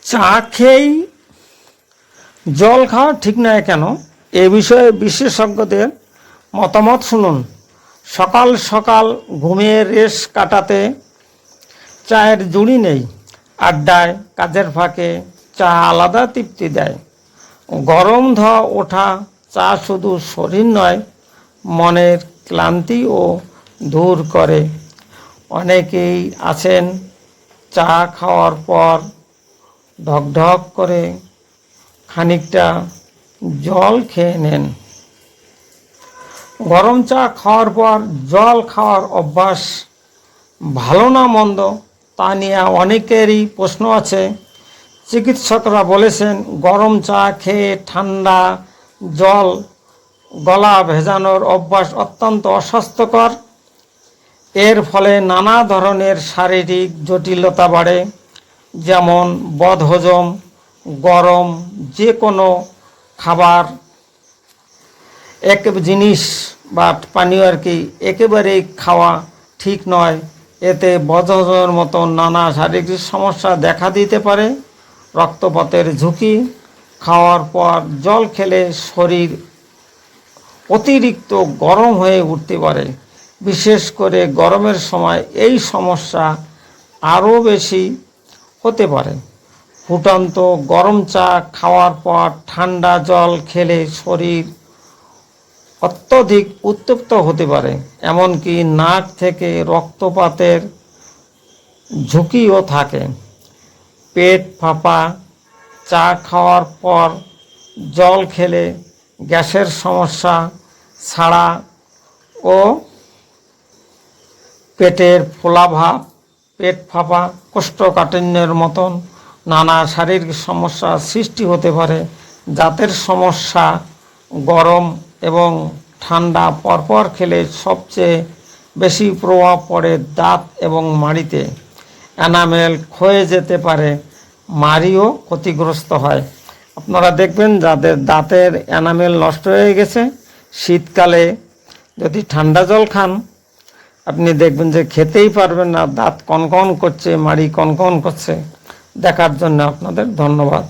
চা খেয়েই জল খাওয়া ঠিক নয় কেন, এ বিষয়ে বিশেষজ্ঞদের মতামত শুনুন। সকাল সকাল ঘুমিয়ে রেশ কাটাতে চায়ের জুড়ি নেই। আড্ডায়, কাজের ফাঁকে চা আলাদা তৃপ্তি দেয়। গরম ধোয়া ওঠা চা শুধু শরীর নয়, মনের ক্লান্তিও দূর করে। অনেকেই আছেন চা খাওয়ার পর ঢকঢক করে খানিকটা জল খেয়ে নেন। গরম চা খাওয়ার পর জল খাওয়ার অভ্যাস ভালো না মন্দ তা নিয়ে অনেকেরই প্রশ্ন আছে। চিকিৎসকরা বলেছেন গরম চা খেয়ে ঠান্ডা জল গলা ভেজানোর অভ্যাস অত্যন্ত অস্বাস্থ্যকর। এর ফলে নানা ধরনের শারীরিক জটিলতা বাড়ে, যেমন বদহজম। গরম যে কোনো খাবার এক জিনিস বা পানীয় একেবারেই খাওয়া ঠিক নয়। এতে বদহজমের মতো নানা শারীরিক সমস্যা দেখা দিতে পারে। রক্তপাতের ঝুঁকি, খাওয়ার পর জল খেলে শরীর অতিরিক্ত গরম হয়ে উঠতে পারে। বিশেষ করে গরমের সময় এই সমস্যা আরও বেশি হতে পারে। ফুটন্ত গরম চা খাওয়ার পর ঠান্ডা জল খেলে শরীর অত্যধিক উত্তপ্ত হতে পারে, এমনকি নাক থেকে রক্তপাতের ঝুঁকিও থাকে। পেট ফাঁপা, চা খাওয়ার পর জল খেলে গ্যাসের সমস্যা ছাড়া ও পেটের ফোলাভাব, পেট ফাঁপা, কোষ্ঠকাঠিন্যের মতন নানা শারীরিক সমস্যার সৃষ্টি হতে পারে। দাঁতের সমস্যা, গরম এবং ঠান্ডা পরপর খেলে সবচেয়ে বেশি প্রভাব পড়ে দাঁত এবং মাড়িতে। এনামেল ক্ষয়ে যেতে পারে, মাড়িও ক্ষতিগ্রস্ত হয়। আপনারা দেখবেন যাদের দাঁতের এনামেল নষ্ট হয়ে গেছে, শীতকালে যদি ঠান্ডা জল খান আপনি দেখবেন যে খেতেই পারবেন না, দাঁত কনকন করছে, মাড়ি কনকন করছে। দেখার জন্য আপনাদের ধন্যবাদ।